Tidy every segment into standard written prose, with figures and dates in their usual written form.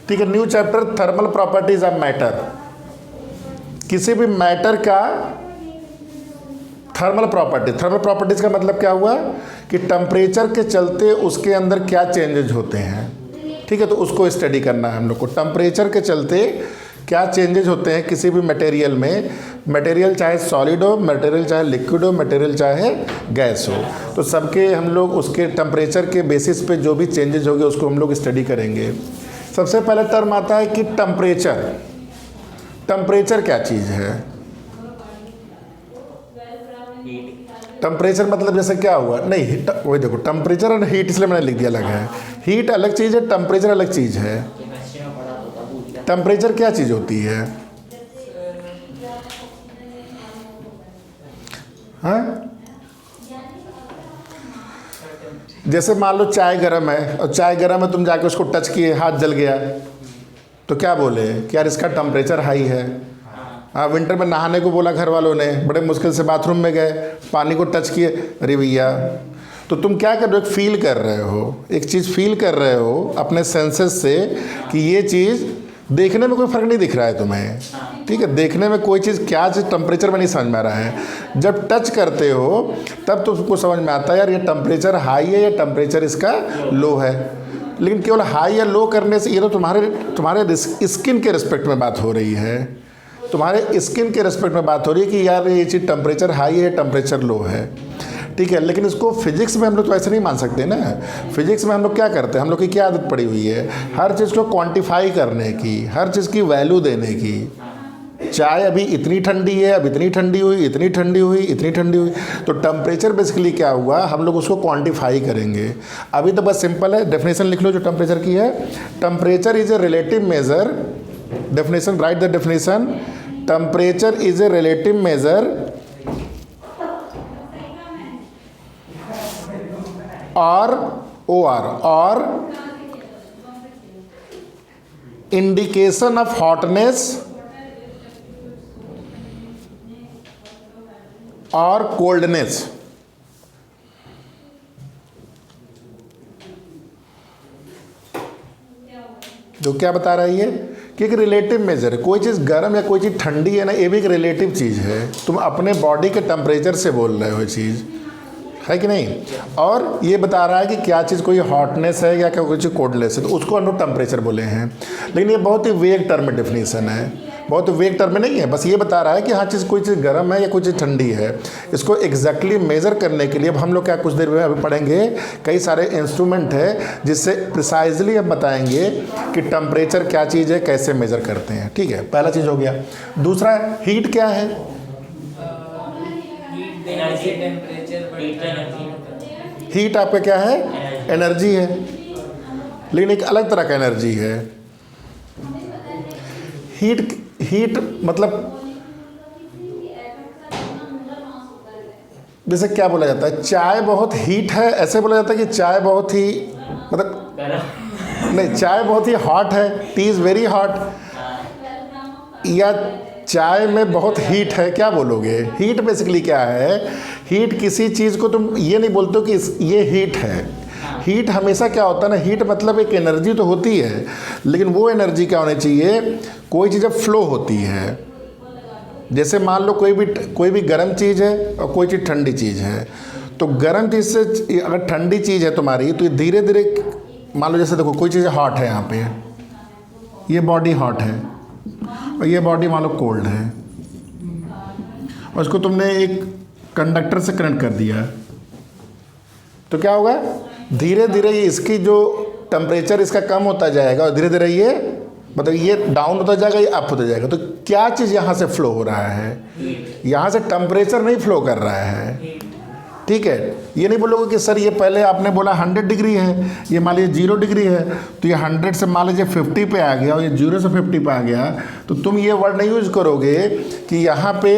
ठीक है, new chapter thermal properties of matter. किसी भी मैटर का थर्मल प्रॉपर्टीज का मतलब क्या हुआ कि टेम्परेचर के चलते उसके अंदर क्या चेंजेज होते हैं। ठीक है, तो उसको स्टडी करना है हम लोग को। टेम्परेचर के चलते क्या चेंजेस होते हैं किसी भी मटेरियल में, मटेरियल चाहे सॉलिड हो, मटेरियल चाहे लिक्विड हो, मटेरियल चाहे गैस हो, तो सबके हम लोग उसके टेम्परेचर के बेसिस पे जो भी चेंजेस होंगे उसको हम लोग स्टडी करेंगे। सबसे पहले टर्म आता है कि टेम्परेचर। टेम्परेचर क्या चीज़ है? टेम्परेचर मतलब जैसे क्या हुआ, नहीं वही देखो, टेम्परेचर और हीट इसलिए मैंने लिख दिया अलग है। हीट अलग चीज़ है, टेम्परेचर अलग चीज़ है। टेम्परेचर क्या चीज़ होती है? हाँ, जैसे मान लो चाय गर्म है, और चाय गर्म है, तुम जाके उसको टच किए, हाथ जल गया, तो क्या बोले कि यार इसका टेम्परेचर हाई है। हाँ, विंटर में नहाने को बोला घर वालों ने, बड़े मुश्किल से बाथरूम में गए, पानी को टच किए, अरे भैया, तो तुम क्या कर रहे हो? फील कर रहे हो, एक चीज़ फील कर रहे हो अपने सेंसेस से कि ये चीज़, देखने में कोई फ़र्क नहीं दिख रहा है तुम्हें, ठीक है, देखने में कोई चीज़ क्या चीज़ टेम्परेचर में नहीं समझ में आ रहा है। जब टच करते हो तब तुमको समझ में आता है यार ये टेम्परेचर हाई है या टेम्परेचर इसका लो है। लेकिन केवल हाई या लो करने से, ये तो तुम्हारे स्किन के रिस्पेक्ट में बात हो रही है, तुम्हारे स्किन के रिस्पेक्ट में बात हो रही है कि यार ये चीज़ टेम्परेचर हाई है, टेम्परेचर लो है, ठीक है। लेकिन इसको फिजिक्स में हम लोग तो ऐसे नहीं मान सकते ना। फिजिक्स में हम लोग क्या करते हैं, हम लोग की क्या आदत पड़ी हुई है, हर चीज़ को क्वांटिफाई करने की, हर चीज़ की वैल्यू देने की। चाय अभी इतनी ठंडी है, अब इतनी ठंडी हुई, इतनी ठंडी हुई, इतनी ठंडी हुई, तो टेम्परेचर बेसिकली क्या हुआ, हम लोग उसको क्वांटिफाई करेंगे। अभी तो बस सिंपल है, डेफिनेशन लिख लो जो टेम्परेचर की है। Temperature is a relative major, definition, right the definition. Temperature is a relative major or indication of hotness or coldness। जो क्या बता रहा है ये कि एक रिलेटिव मेजर है, कोई चीज़ गर्म या कोई चीज़ ठंडी है ना, ये भी एक रिलेटिव चीज़ है। तुम अपने बॉडी के टेम्परेचर से बोल रहे हो, चीज़ है कि नहीं। और ये बता रहा है कि क्या चीज़ कोई हॉटनेस है या क्या कोई चीज़ कोल्डनेस है, तो उसको हम लोग टेम्परेचर बोले हैं। लेकिन ये बहुत ही वेग टर्म में डेफिनेशन है, बहुत वेग टर्म में नहीं है, बस ये बता रहा है कि हाँ चीज़, कोई चीज़ गर्म है या कोई चीज़ ठंडी है। इसको एग्जैक्टली मेज़र करने के लिए अब हम लोग क्या कुछ देर में अभी पढ़ेंगे, कई सारे इंस्ट्रूमेंट है जिससे प्रिसाइजली हम बताएंगे कि टेम्परेचर क्या चीज़ है, कैसे मेज़र करते हैं। ठीक है, पहला चीज़ हो गया। दूसरा, हीट क्या है? हीट आपका क्या है? एनर्जी है, लेकिन एक अलग तरह का एनर्जी है। हीट मतलब जैसे क्या बोला जाता है, चाय बहुत हीट है, ऐसे बोला जाता है कि चाय बहुत ही, मतलब नहीं, चाय बहुत ही हॉट है, टी इज़ वेरी हॉट, या चाय में बहुत हीट है, क्या बोलोगे? हीट बेसिकली क्या है? हीट किसी चीज़ को तुम ये नहीं बोलते हो कि ये हीट है। हीट हमेशा क्या होता है ना, हीट मतलब एक एनर्जी तो होती है, लेकिन वो एनर्जी क्या होनी चाहिए, कोई चीज़ जब फ्लो होती है, जैसे मान लो कोई भी गर्म चीज़ है और कोई चीज़ ठंडी चीज़ है, तो गर्म चीज़ से अगर ठंडी चीज़ है तुम्हारी, तो ये धीरे धीरे, मान लो जैसे देखो कोई चीज़ हॉट है, यहाँ पे ये बॉडी हॉट है और ये बॉडी मान लो कोल्ड है, और इसको तुमने एक कंडक्टर से कनेक्ट कर दिया, तो क्या होगा, धीरे धीरे ये इसकी जो टेम्परेचर इसका कम होता जाएगा और धीरे धीरे ये, मतलब ये डाउन होता जाएगा, ये अप होता जाएगा। तो क्या चीज़ यहाँ से फ्लो हो रहा है, यहाँ से टेम्परेचर नहीं फ्लो कर रहा है। ठीक है, ये नहीं बोलोगे कि सर ये पहले आपने बोला 100 डिग्री है, ये मान लीजिए 0 डिग्री है, तो ये 100 से मान लीजिए 50 पे आ गया और ये 0 से 50 पे आ गया, तो तुम ये वर्ड नहीं यूज़ करोगे कि यहाँ पे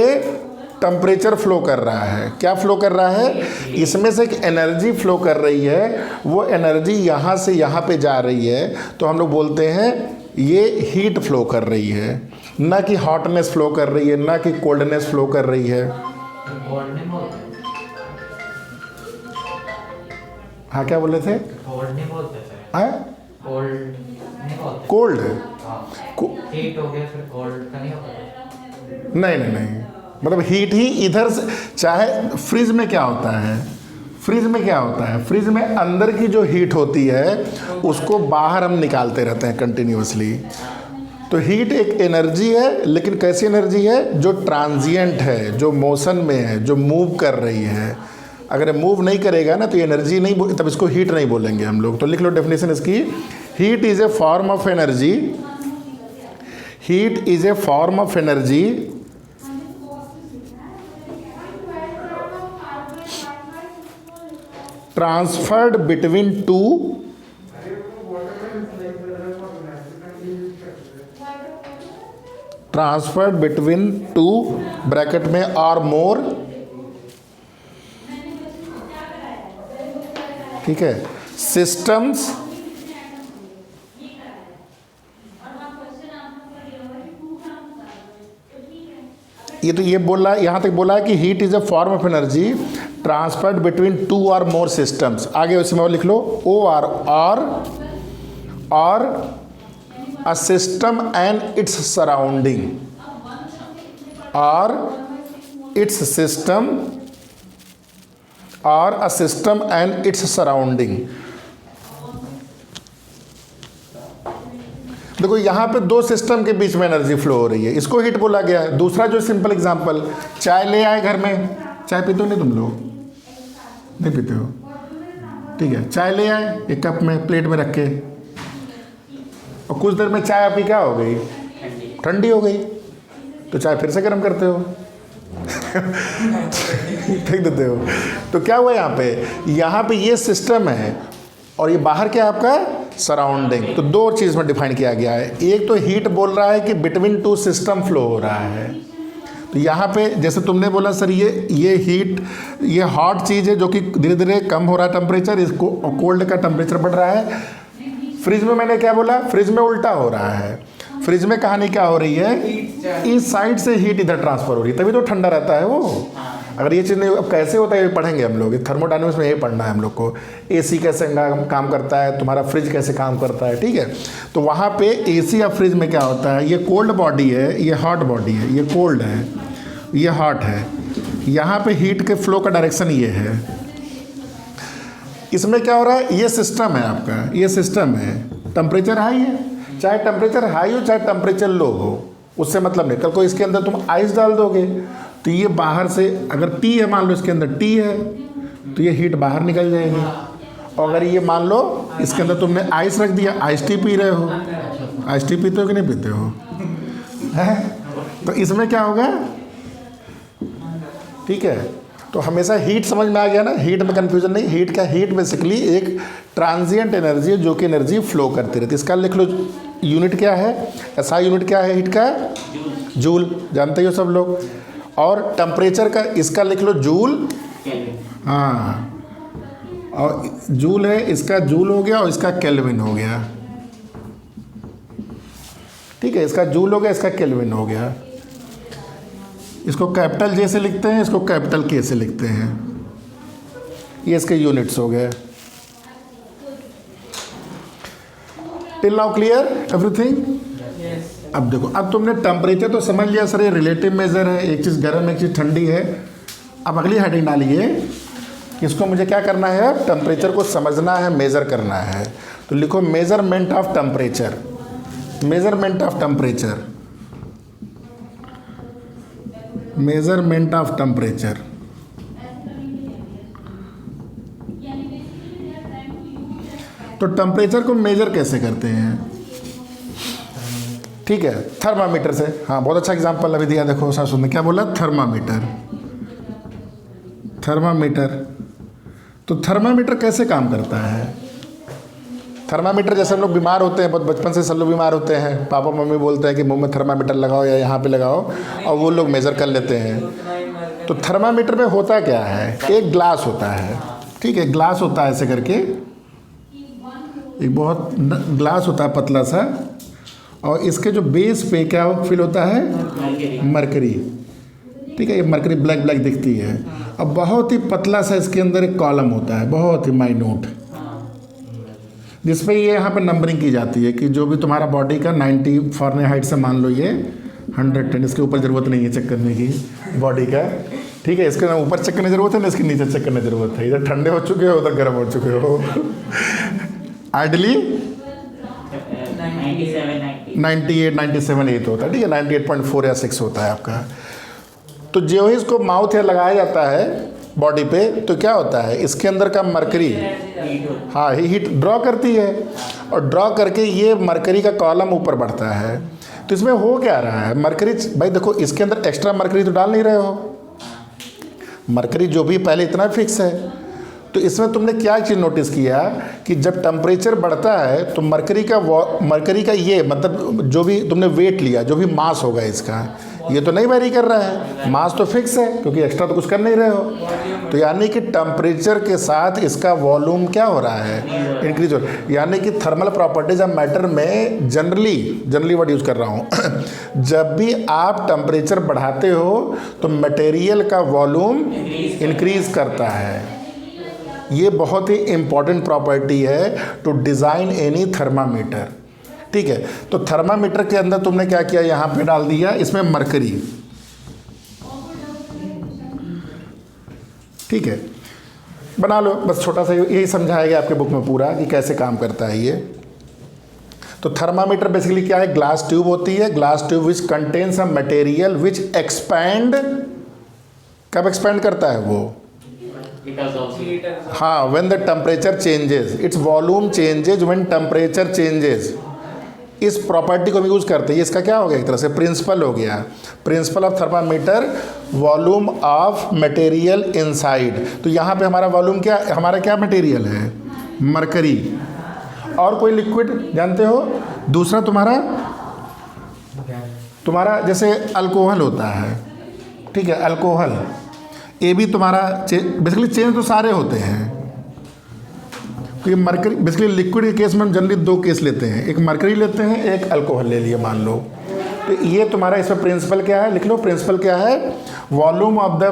टेम्परेचर फ्लो कर रहा है। क्या फ्लो कर रहा है? इसमें से एक एनर्जी फ्लो कर रही है, वो एनर्जी यहाँ से यहाँ पे जा रही है, तो हम लोग बोलते हैं ये हीट फ्लो कर रही है, ना कि हॉटनेस फ्लो कर रही है, ना कि कोल्डनेस फ्लो कर रही है। हाँ, क्या बोले थे? कोल्ड नहीं बोलते सर। हाँ, कोल्ड नहीं होता। कोल्ड हीट हो गया फिर कोल्ड का नहीं होता। नहीं नहीं नहीं, मतलब हीट ही इधर से, चाहे फ्रिज में क्या होता है, फ्रिज में क्या होता है, फ्रिज में अंदर की जो हीट होती है उसको बाहर हम निकालते रहते हैं कंटिन्यूअसली। तो हीट एक एनर्जी है, लेकिन कैसी एनर्जी है, जो ट्रांजिएंट है, जो मोशन में है, जो मूव कर रही है। अगर ये मूव नहीं करेगा ना तो ये एनर्जी नहीं, तब इसको हीट नहीं बोलेंगे हम लोग। तो लिख लो डेफिनेशन इसकी, heat is a form of energy, heat is a form of energy transferred between two bracket में और मोर, ठीक है, सिस्टम्स, ये तो ये बोला, यहाँ तक बोला है कि heat is a form of energy transferred between two और मोर सिस्टम्स। आगे उसी में और लिख लो, ओ आर और a system and its surrounding, और इट्स सिस्टम और a system and its surrounding. देखो यहाँ पे दो सिस्टम के बीच में एनर्जी फ्लो हो रही है, इसको हीट बोला गया है। दूसरा जो सिंपल एग्जांपल, चाय ले आए घर में, चाय पीते हो नहीं तुम लोग, नहीं पीते हो, ठीक है, चाय ले आए एक कप में प्लेट में रख के, और कुछ देर में चाय आपकी क्या हो गई, ठंडी हो गई, तो चाय फिर से गर्म करते हो फेंक देते हो। तो क्या हुआ यहाँ पे ये सिस्टम है और ये बाहर क्या है आपका सराउंडिंग। तो दो चीज़ में डिफाइन किया गया है, एक तो हीट बोल रहा है कि बिटवीन टू सिस्टम फ्लो हो रहा है। तो यहाँ पे जैसे तुमने बोला सर ये हीट, ये हॉट चीज़ है जो कि धीरे धीरे कम हो रहा है टेम्परेचर, इसको कोल्ड का टेम्परेचर बढ़ रहा है। फ्रिज में मैंने क्या बोला, फ्रिज में उल्टा हो रहा है। फ्रिज में कहानी क्या हो रही है, इस साइड से हीट इधर ट्रांसफर हो रही है, तभी तो ठंडा रहता है वो। अगर ये चीज़ नहीं, अब कैसे होता है ये पढ़ेंगे हम लोग, थर्मोडायनामिक्स में यही पढ़ना है हम लोग को। एसी कैसे काम करता है, तुम्हारा फ्रिज कैसे काम करता है, ठीक है। तो वहाँ पे एसी या फ्रिज में क्या होता है, ये कोल्ड बॉडी है, ये हॉट बॉडी है, ये कोल्ड है, ये हॉट है। यहाँ पे हीट के फ्लो का डायरेक्शन ये है। इसमें क्या हो रहा है, ये सिस्टम है आपका, ये सिस्टम है, टेम्परेचर हाई है, चाहे टेम्परेचर हाई हो चाहे टेम्परेचर लो हो, उससे मतलब नहीं। कल को इसके अंदर तुम आइस डाल दोगे तो ये बाहर से, अगर टी है मान लो इसके अंदर टी है, तो ये हीट बाहर निकल जाएगी। और अगर ये मान लो इसके अंदर तुमने आइस रख दिया, आइस टी पी रहे हो, आइस टी पीते हो कि नहीं पीते हो, है? तो इसमें क्या होगा, ठीक है। तो हमेशा हीट समझ में आ गया ना, हीट में कंफ्यूजन नहीं। हीट का, हीट बेसिकली एक ट्रांजिएंट एनर्जी है जो कि एनर्जी फ्लो करती रहती है। इसका लिख लो यूनिट क्या है, एसआई यूनिट क्या है हीट का, जूल, जानते हो सब लोग। और टेम्परेचर का इसका लिख लो जूल, हाँ, और जूल है, इसका जूल हो गया और इसका केल्विन हो गया, ठीक है। इसका जूल हो गया, इसका केल्विन हो गया। इसको कैपिटल जे से लिखते हैं, इसको कैपिटल के से लिखते हैं। ये इसके यूनिट्स हो गए। Till now clear everything? अब देखो, अब तुमने टेम्परेचर तो समझ लिया सर, ये रिलेटिव मेजर है, एक चीज़ गर्म एक चीज़ ठंडी है। अब अगली हेडिंग डालिए, इसको मुझे क्या करना है, टेम्परेचर को समझना है, मेज़र करना है। तो लिखो measurement of temperature, measurement of temperature, measurement of temperature. तो टेम्परेचर को मेजर कैसे करते हैं, ठीक है, थर्मामीटर से। हाँ, बहुत अच्छा एग्जांपल अभी दिया, देखो सासू ने क्या बोला, थर्मामीटर, थर्मामीटर। तो थर्मामीटर कैसे काम करता है, थर्मामीटर जैसे हम लोग बीमार होते हैं, बहुत बचपन से सब लोग बीमार होते हैं, पापा मम्मी बोलते हैं कि मुंह में थर्मामीटर लगाओ या यहाँ पे लगाओ, और वो लोग मेज़र कर लेते हैं। तो थर्मामीटर में होता क्या है, एक ग्लास होता है, ठीक है, ग्लास होता है ऐसे करके, एक बहुत ग्लास होता है पतला सा, और इसके जो बेस पे क्या फिल होता है, मरकरी, ठीक है। ये मरकरी ब्लैक ब्लैक दिखती है, अब बहुत ही पतला सा इसके अंदर एक कॉलम होता है, बहुत ही माइन्यूट। जिसपे ये यहाँ पे नंबरिंग की जाती है कि जो भी तुम्हारा बॉडी का 90 फ़ारेनहाइट से मान लो ये 110, इसके ऊपर ज़रूरत नहीं है चेक करने की बॉडी का, ठीक है। इसके ऊपर चेक करने की ज़रूरत है ना, इसके नीचे चेक करने की ज़रूरत है। इधर ठंडे हो चुके हो, उधर गर्म हो चुके हो। आइडली 98, 97, 8 होता है, ठीक है। 98.4 या 6 होता है आपका। तो जो ही इसको माउथ या लगाया जाता है बॉडी पे, तो क्या होता है, इसके अंदर का मरकरी, हाँ, हीट ड्रॉ करती है, और ड्रॉ करके ये मरकरी का कॉलम ऊपर बढ़ता है। तो इसमें हो क्या रहा है, मरकरी, भाई देखो इसके अंदर एक्स्ट्रा मरकरी तो डाल नहीं रहे हो, मरकरी जो भी पहले इतना फिक्स है। तो इसमें तुमने क्या चीज़ नोटिस किया कि जब टेम्परेचर बढ़ता है तो मरकरी का ये मतलब जो भी तुमने वेट लिया, जो भी मास होगा इसका, ये तो नहीं वेरी कर रहा है, मास तो फिक्स है क्योंकि एक्स्ट्रा तो कुछ कर नहीं रहे हो। तो यानी कि टेम्परेचर के साथ इसका वॉल्यूम क्या हो रहा है, इंक्रीज हो रहा है। यानी कि थर्मल प्रॉपर्टीज ऑफ मैटर में जनरली वर्ड यूज़ कर रहा हूँ जब भी आप टेम्परेचर बढ़ाते हो तो मटेरियल का वॉल्यूम इंक्रीज करता है। ये बहुत ही इम्पॉर्टेंट प्रॉपर्टी है टू डिज़ाइन एनी थर्मामीटर, ठीक है। तो थर्मामीटर के अंदर तुमने क्या किया, यहाँ पे डाल दिया इसमें मरकरी, ठीक है। बना लो, बस छोटा सा यही समझाया गया आपके बुक में पूरा कि कैसे काम करता है ये। तो थर्मामीटर बेसिकली क्या है, ग्लास ट्यूब होती है, glass tube which contains a material which expand, कब एक्सपैंड करता है वो, हाँ, when the temperature changes, its volume changes when temperature changes. इस प्रॉपर्टी को हम यूज़ करते हैं। इसका क्या हो गया, एक तरह से प्रिंसिपल हो गया, principle of thermometer, volume of material inside. तो यहाँ पे हमारा वॉल्यूम क्या, हमारा क्या मटेरियल है, मरकरी। और कोई लिक्विड जानते हो, दूसरा तुम्हारा जैसे अल्कोहल होता है, ठीक है, अल्कोहल, ये भी तुम्हारा बेसिकली चेंज तो सारे होते हैं। तो मरकरी बेसिकली लिक्विड के केस में हम जनरली दो केस लेते हैं, एक मरकरी लेते हैं, एक अल्कोहल ले लिए मान लो। तो ये तुम्हारा इसमें प्रिंसिपल क्या है, लिख लो, प्रिंसिपल क्या है, volume of the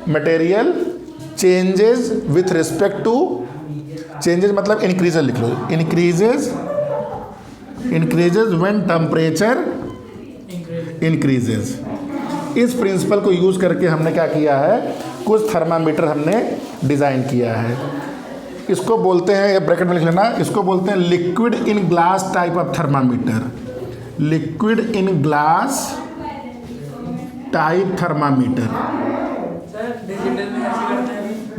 material changes with respect to, changes मतलब इंक्रीजेज, लिख लो, इंक्रीजेज व्हेन टेम्परेचर इंक्रीजेज। इस प्रिंसिपल को यूज़ करके हमने क्या किया है, कुछ थर्मामीटर हमने डिज़ाइन किया है। इसको बोलते हैं, ये ब्रैकेट में लिख लेना, इसको बोलते हैं liquid in glass type of thermometer, liquid in glass type thermometer.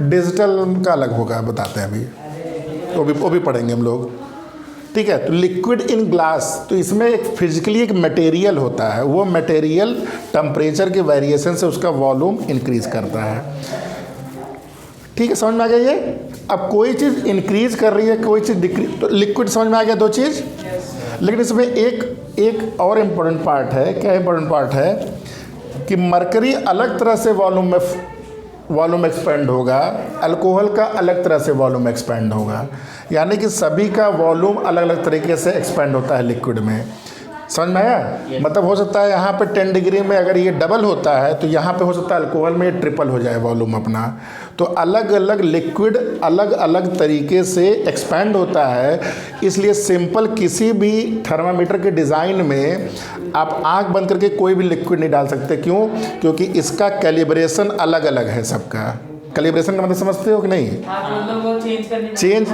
Digital का अलग होगा, बताते हैं अभी, वो भी पढ़ेंगे हम लोग, ठीक है। तो लिक्विड इन ग्लास, तो इसमें एक फिजिकली एक मटेरियल होता है, वो मटेरियल टेम्परेचर के वेरिएशन से उसका वॉल्यूम इंक्रीज करता है, ठीक है। समझ में आ गया ये। अब कोई चीज़ इंक्रीज कर रही है, कोई चीज़ डिक्रीज, तो लिक्विड समझ में आ गया, दो चीज़। लेकिन इसमें एक और इम्पोर्टेंट पार्ट है, क्या इम्पोर्टेंट पार्ट है कि मरकरी अलग तरह से वॉल्यूम एक्सपेंड होगा, अल्कोहल का अलग तरह से वॉल्यूम एक्सपेंड होगा। यानी कि सभी का वॉल्यूम अलग अलग तरीके से एक्सपेंड होता है लिक्विड में। समझ में आया, मतलब हो सकता है यहाँ पे 10 डिग्री में अगर ये डबल होता है तो यहाँ पे हो सकता है अल्कोहल में ये ट्रिपल हो जाए वॉल्यूम अपना। तो अलग अलग लिक्विड अलग अलग तरीके से एक्सपेंड होता है। इसलिए सिंपल किसी भी थर्मामीटर के डिज़ाइन में आप आंख बंद करके कोई भी लिक्विड नहीं डाल सकते। क्यों? क्योंकि इसका कैलिब्रेशन अलग अलग है सबका। कैलिब्रेशन का मतलब समझते हो कि नहीं? चेंज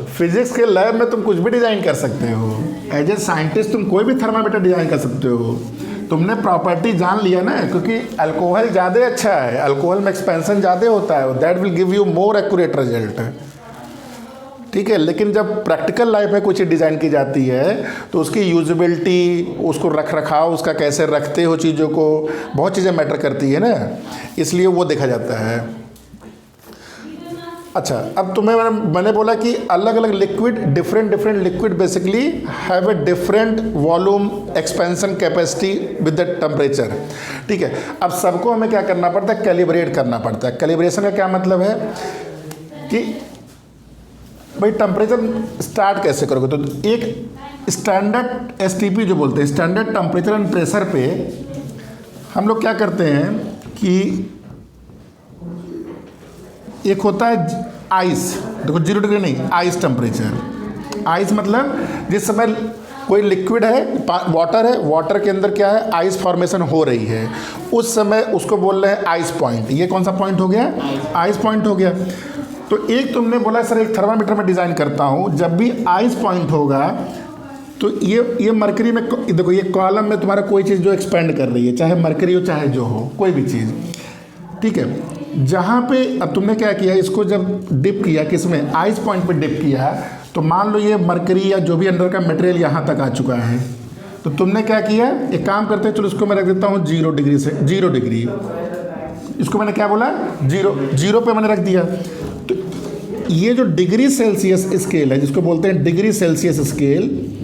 फिजिक्स के लैब में तुम कुछ भी डिज़ाइन कर सकते हो। एज ए साइंटिस्ट तुम कोई भी थर्मामीटर डिज़ाइन कर सकते हो। तुमने प्रॉपर्टी जान लिया ना, क्योंकि अल्कोहल ज़्यादा अच्छा है, अल्कोहल में एक्सपेंशन ज़्यादा होता है, that will give you more accurate result. ठीक है, लेकिन जब प्रैक्टिकल लाइफ में कुछ डिज़ाइन की जाती है तो उसकी यूजेबिलिटी, उसको रख रखाव, उसका कैसे रखते हो चीज़ों को, बहुत चीज़ें मैटर करती है ना, इसलिए वो देखा जाता है। अच्छा, अब तुम्हें मैंने बोला कि अलग अलग liquid, different liquid basically have a different volume expansion capacity with the temperature. ठीक है, अब सबको हमें क्या करना पड़ता है? कैलिब्रेट करना पड़ता है। कैलिब्रेशन का क्या मतलब है कि भाई टेम्परेचर स्टार्ट कैसे करोगे? तो एक स्टैंडर्ड एसटीपी जो बोलते हैं, स्टैंडर्ड टेम्परेचर एंड प्रेशर पे हम लोग क्या करते हैं कि एक होता है आइस, देखो 0 डिग्री नहीं, आइस टेम्परेचर। आइस मतलब जिस समय कोई लिक्विड है, वाटर है, वाटर के अंदर क्या है, आइस फॉर्मेशन हो रही है, उस समय उसको बोल रहे हैं आइस पॉइंट। ये कौन सा पॉइंट हो गया, आइस पॉइंट हो गया। तो एक तुमने बोला सर एक थर्मामीटर में डिज़ाइन करता हूँ, जब भी आइस पॉइंट होगा तो ये मरकरी में, देखो ये कॉलम में तुम्हारा कोई चीज़ जो एक्सपेंड कर रही है, चाहे मरकरी हो चाहे जो हो, कोई भी चीज़, ठीक है। जहाँ पे अब तुमने क्या किया, इसको जब डिप किया, किस में, आइस पॉइंट पे डिप किया, तो मान लो ये मरकरी या जो भी अंदर का मटेरियल यहाँ तक आ चुका है, तो तुमने क्या किया, एक काम करते हैं, चलो इसको मैं रख देता हूँ 0 डिग्री से, 0 डिग्री, इसको मैंने क्या बोला, 0 पे मैंने रख दिया। तो ये जो डिग्री सेल्सियस स्केल है, जिसको बोलते हैं डिग्री सेल्सियस स्केल,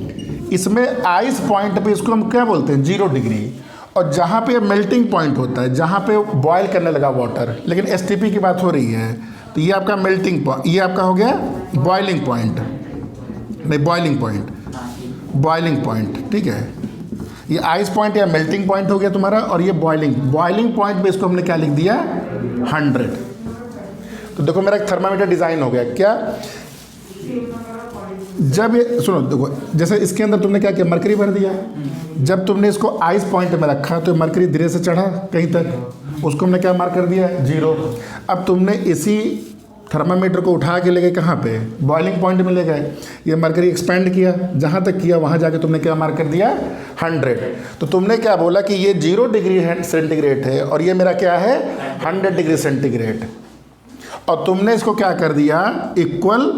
इसमें आइस पॉइंट पे इसको हम क्या बोलते हैं, 0 डिग्री। और जहाँ पे मेल्टिंग पॉइंट होता है, जहाँ पे बॉयल करने लगा वाटर, लेकिन एसटीपी की बात हो रही है, तो ये आपका मेल्टिंग पॉइंट, ये आपका हो गया बॉइलिंग पॉइंट, नहीं बॉइलिंग पॉइंट, बॉइलिंग पॉइंट, ठीक है। ये आइस पॉइंट या मेल्टिंग पॉइंट हो गया तुम्हारा, और ये बॉइलिंग पॉइंट पे इसको हमने क्या लिख दिया, 100। तो देखो मेरा एक थर्मामीटर डिज़ाइन हो गया। क्या, जब ये सुनो, देखो जैसे इसके अंदर तुमने क्या किया, मरकरी भर दिया, जब तुमने इसको आइस पॉइंट में रखा तो मरकरी धीरे से चढ़ा कहीं तक, उसको हमने क्या मार्क कर दिया, 0। अब तुमने इसी थर्मामीटर को उठा के ले गए कहाँ पे, बॉइलिंग पॉइंट में ले गए, ये मरकरी एक्सपेंड किया, जहाँ तक किया वहाँ जाके तुमने क्या मार्क कर दिया, 100। तो तुमने क्या बोला कि ये 0 डिग्री सेंटीग्रेड है और ये मेरा क्या है, 100 डिग्री सेंटीग्रेड। और तुमने इसको क्या कर दिया, इक्वल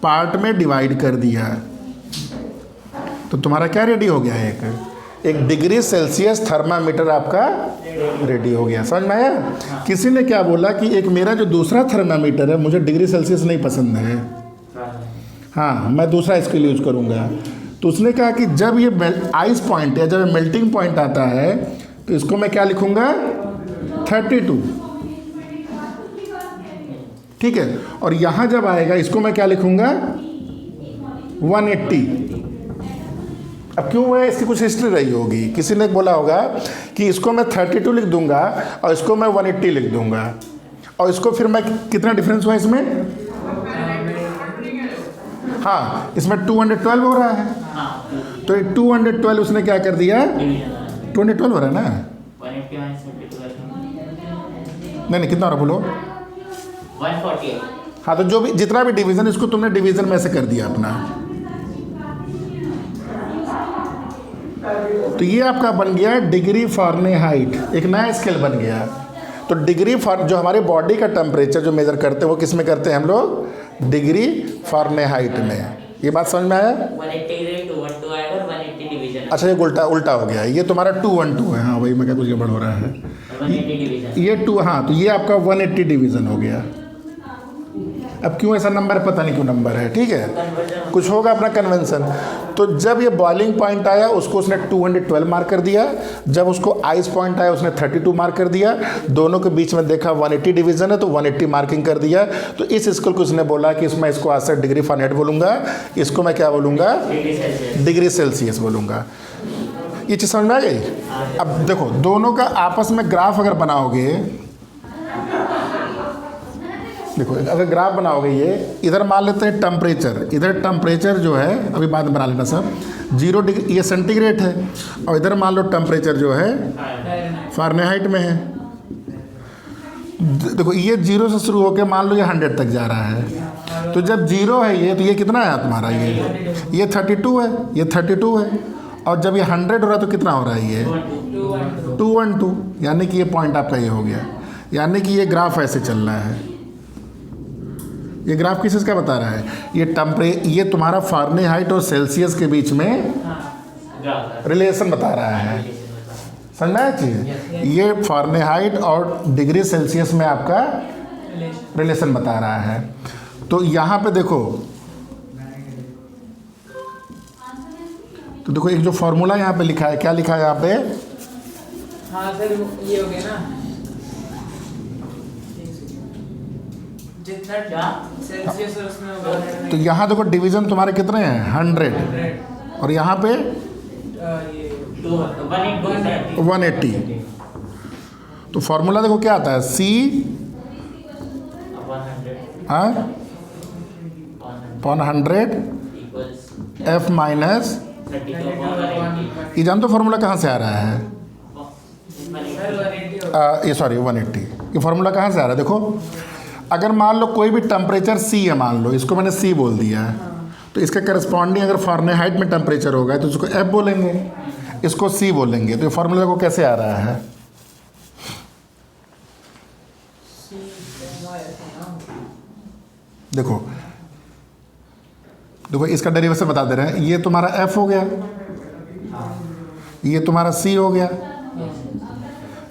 पार्ट में डिवाइड कर दिया, तो तुम्हारा क्या रेडी हो गया, एक डिग्री सेल्सियस थर्मामीटर आपका रेडी हो गया। समझ में आया। किसी ने क्या बोला कि एक मेरा जो दूसरा थर्मामीटर है, मुझे डिग्री सेल्सियस नहीं पसंद है, हाँ मैं दूसरा स्केल यूज करूँगा। तो उसने कहा कि जब ये आइस पॉइंट है, जब मेल्टिंग पॉइंट आता है, तो इसको मैं क्या लिखूँगा, 32, ठीक है। और यहाँ जब आएगा इसको मैं क्या लिखूँगा, 180। अब क्यों है, इसकी कुछ हिस्ट्री रही होगी, किसी ने बोला होगा कि इसको मैं 32 लिख दूंगा और इसको मैं 180 लिख दूंगा, और इसको फिर मैं, कितना डिफरेंस हुआ इसमें, हाँ इसमें 212 हो रहा है, तो 212 उसने क्या कर दिया, 212 हो रहा है ना, नहीं कितना हो रहा बोलो, 148। हाँ तो जो भी जितना भी डिवीज़न, इसको तुमने डिवीज़न में से कर दिया अपना। तो ये आपका बन गया डिग्री फ़ारेनहाइट, एक नया स्केल बन गया। तो डिग्री जो हमारे बॉडी का टेम्परेचर जो मेज़र करते हैं वो किस में करते हैं हम लोग, डिग्री फ़ारेनहाइट में। ये बात समझ में आया। 180 आएगा और 180 डिवीजन। अच्छा ये उल्टा हो गया, ये तुम्हारा 212 है, हाँ वही मैं क्या कुछ गड़बड़ हो रहा है, 180 डिवीजन, ये 2, हाँ तो ये आपका 180 डिवीज़न हो गया। अब क्यों ऐसा नंबर, पता नहीं क्यों नंबर है, ठीक है, कुछ होगा अपना कन्वेंशन। तो जब ये बॉइलिंग पॉइंट आया उसको उसने 212 मार्क कर दिया, जब उसको आइस पॉइंट आया उसने 32 मार्क कर दिया, दोनों के बीच में देखा 180 डिवीज़न है तो 180 मार्किंग कर दिया। तो इस स्केल को उसने बोला कि इसमें इसको आज से डिग्री फ़ारेनहाइट बोलूँगा, इसको मैं क्या बोलूँगा, डिग्री सेल्सियस बोलूँगा। ये चीज़ समझ में आ गई। अब देखो दोनों का आपस में ग्राफ अगर बनाओगे, देखो अगर ग्राफ बनाओगे, ये इधर मान लेते हैं टेम्परेचर, इधर टेम्परेचर जो है अभी बाद में बना लेना सब, 0 डिग्री ये सेंटीग्रेड है, और इधर मान लो टेम्परेचर जो है फ़ारेनहाइट में है। देखो ये 0 से शुरू होकर मान लो ये 100 तक जा रहा है, तो जब 0 है ये, तो ये कितना है तुम्हारा, ये 32 है, ये 32 है, और जब ये 100 हो रहा है तो कितना हो रहा है, ये 212, यानी कि ये पॉइंट आपका ये हो गया। यानी कि ये ग्राफ ऐसे चल रहा है। ये ग्राफ किस चीज़ का बता रहा है, ये तुम्हारा फ़ारेनहाइट और सेल्सियस के बीच में रिलेशन बता रहा है। समझना है चीज़, ये फ़ारेनहाइट और डिग्री सेल्सियस में आपका रिलेशन बता रहा है। तो यहाँ पे देखो, तो देखो एक जो फॉर्मूला यहाँ पे लिखा है, क्या लिखा है यहाँ पे, हाँ सर ये हो गया ना, जितना सेल्सियस और उसमें होगा। तो यहाँ देखो डिवीज़न तुम्हारे कितने हैं, 100, और यहाँ पे 180। तो फॉर्मूला देखो क्या आता है, C हाँ, अपॉन 100 F माइनस, ये जान तो फार्मूला कहाँ से आ रहा है? ये सॉरी 180, ये फार्मूला कहाँ से आ रहा है? देखो, अगर मान लो कोई भी टेम्परेचर C है, मान लो इसको मैंने C बोल दिया है, तो इसका करस्पॉन्डिंग अगर फ़ारेनहाइट में टेम्परेचर होगा तो इसको F बोलेंगे, इसको C बोलेंगे। तो ये फार्मूला को कैसे आ रहा है? देखो देखो, इसका डेरिवेशन बता दे रहे हैं। ये तुम्हारा F हो गया, ये तुम्हारा C हो गया,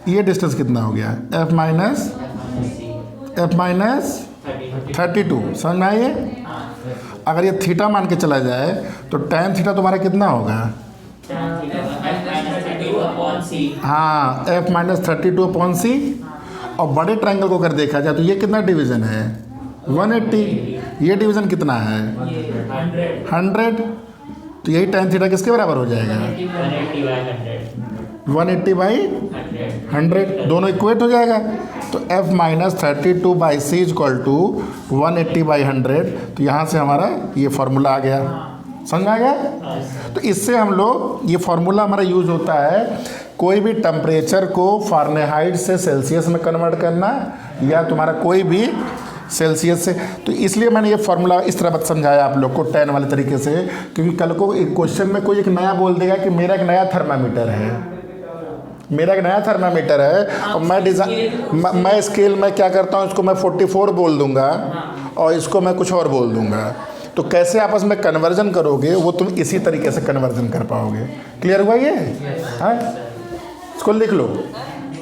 ये डिस्टेंस कितना हो गया? F minus 32। समझ में आई है? अगर ये थीटा मान के चला जाए तो tan थीटा तुम्हारा कितना होगा? हाँ, F माइनस 32/C। और बड़े ट्रायंगल को अगर देखा जाए तो ये कितना डिवीज़न है? 180। ये डिवीज़न कितना है? 100। तो यही tan थीटा किसके बराबर हो जाएगा? 180/100, दोनों इक्वेट हो जाएगा। तो F minus 32/C is equal to 180/100। तो यहाँ से हमारा ये फार्मूला आ गया। समझ में आ गया? तो इससे हम लोग, ये फार्मूला हमारा यूज होता है कोई भी टेम्परेचर को फ़ारेनहाइट से सेल्सियस में कन्वर्ट करना, या तुम्हारा कोई भी सेल्सियस से। तो इसलिए मैंने ये फार्मूला इस तरह समझाया आप लोग को tan वाले तरीके से, क्योंकि कल को एक क्वेश्चन में कोई एक नया बोल देगा कि मेरा एक नया थर्मामीटर है, मेरा एक नया थर्मामीटर है, और मैं स्केल में क्या करता हूँ, इसको मैं 44 बोल दूंगा और इसको मैं कुछ और बोल दूंगा। तो कैसे आपस में कन्वर्जन करोगे वो तुम इसी तरीके से कन्वर्जन कर पाओगे। क्लियर हुआ ये? हाँ, इसको लिख लो।